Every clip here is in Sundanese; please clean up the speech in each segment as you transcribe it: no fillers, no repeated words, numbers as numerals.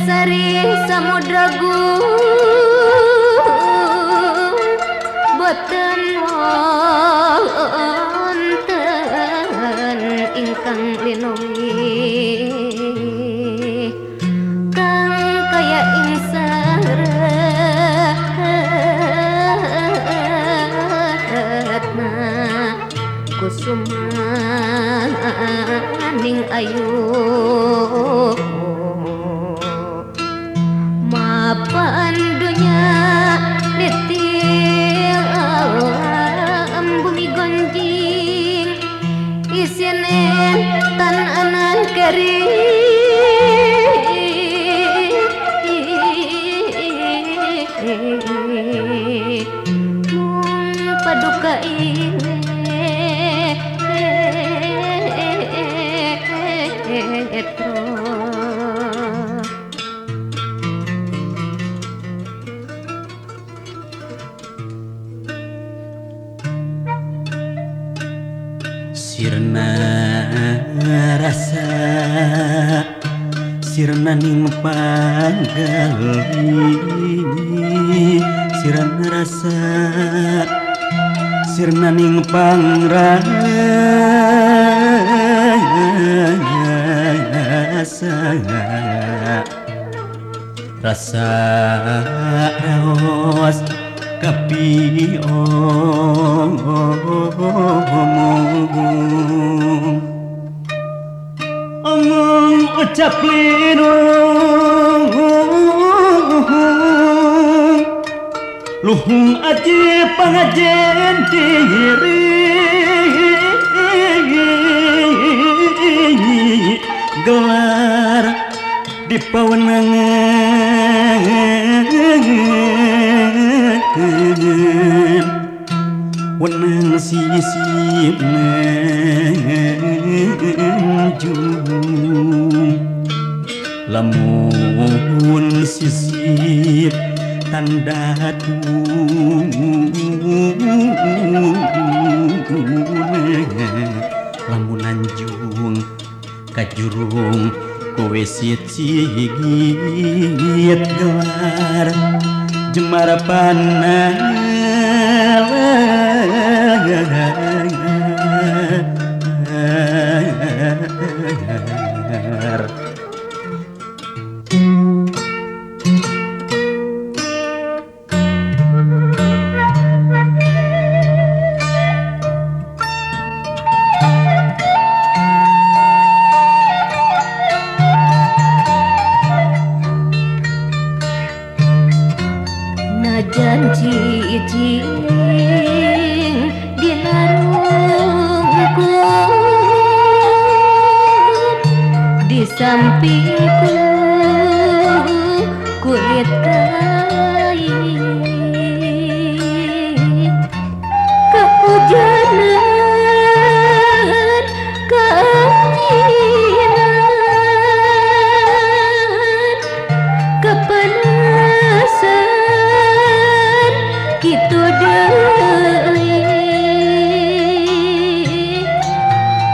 Sari samudra gung boten wonten ingkang linungih kang kaya ing saratna kusumaning ayu pandunya nitil bumi gonjing isinen tan anan kering mung paduka etro sirna rasa sirna ning panggali sirna rasa sirna ning pangrasa rasa raos kapi omong ucap linung luhung aji pangajen diri gelar di pawenangan wenang sisip nenjung lamun sisip tanda lamun anjung kajurung kowe sigit gelar jemar panah janji jing dinarungku di sampingku kulit kain kehujanan keanginan kepanasan kitu deui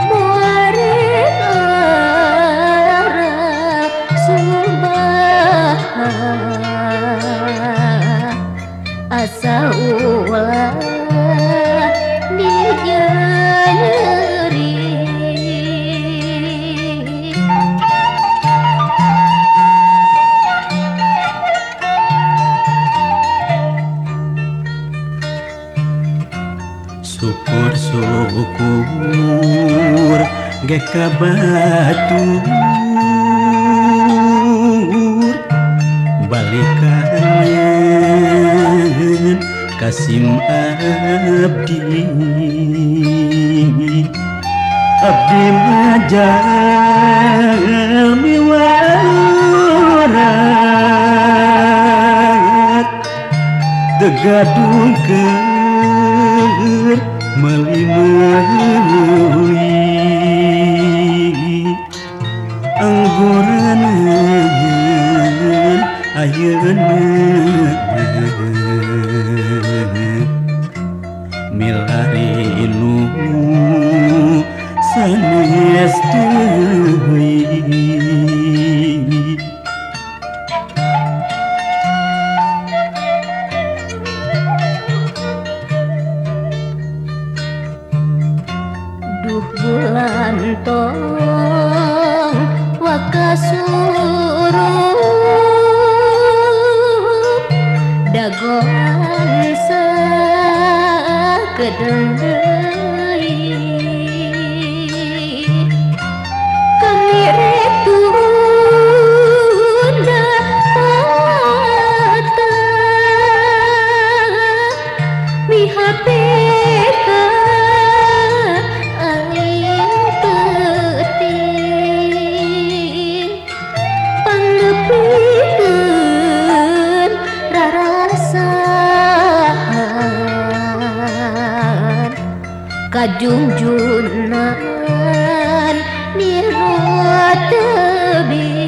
muarek sumpah asa ulah dijeuri syukur geka batur balikan kasim abdi abdi majal miwarat tegadung ke melimui angguran ayeuna milari nu sanes deui deui kami rek tunda mata mihapeka aing teuting panggepikeun rarasaan kajungjunan nira tebih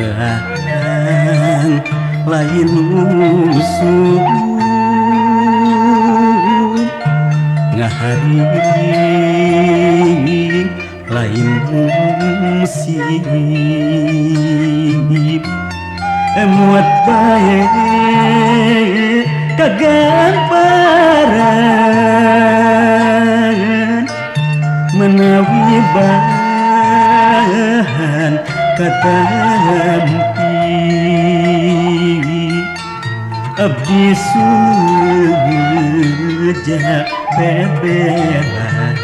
ngahareang lain musuh ngaharing lain musib emuat bae kagamparan menawi bahan katampi abdi sujak bebelan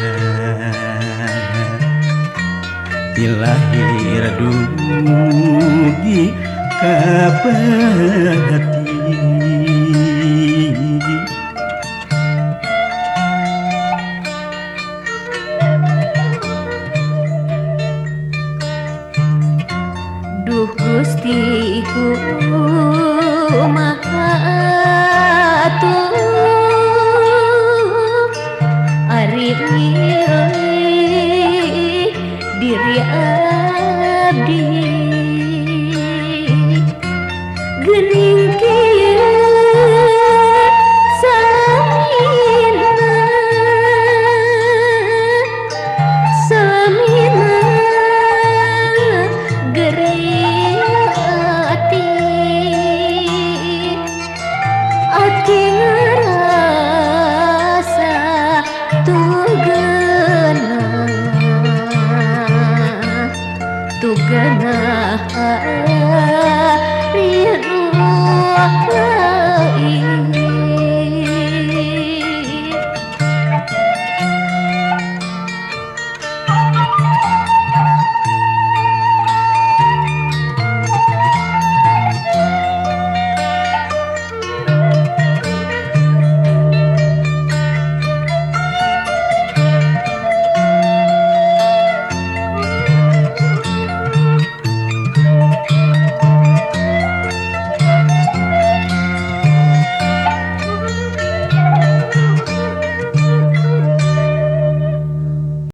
dilahir dugi kabati duh Gusti kumaha atuh ari diri abdi geuning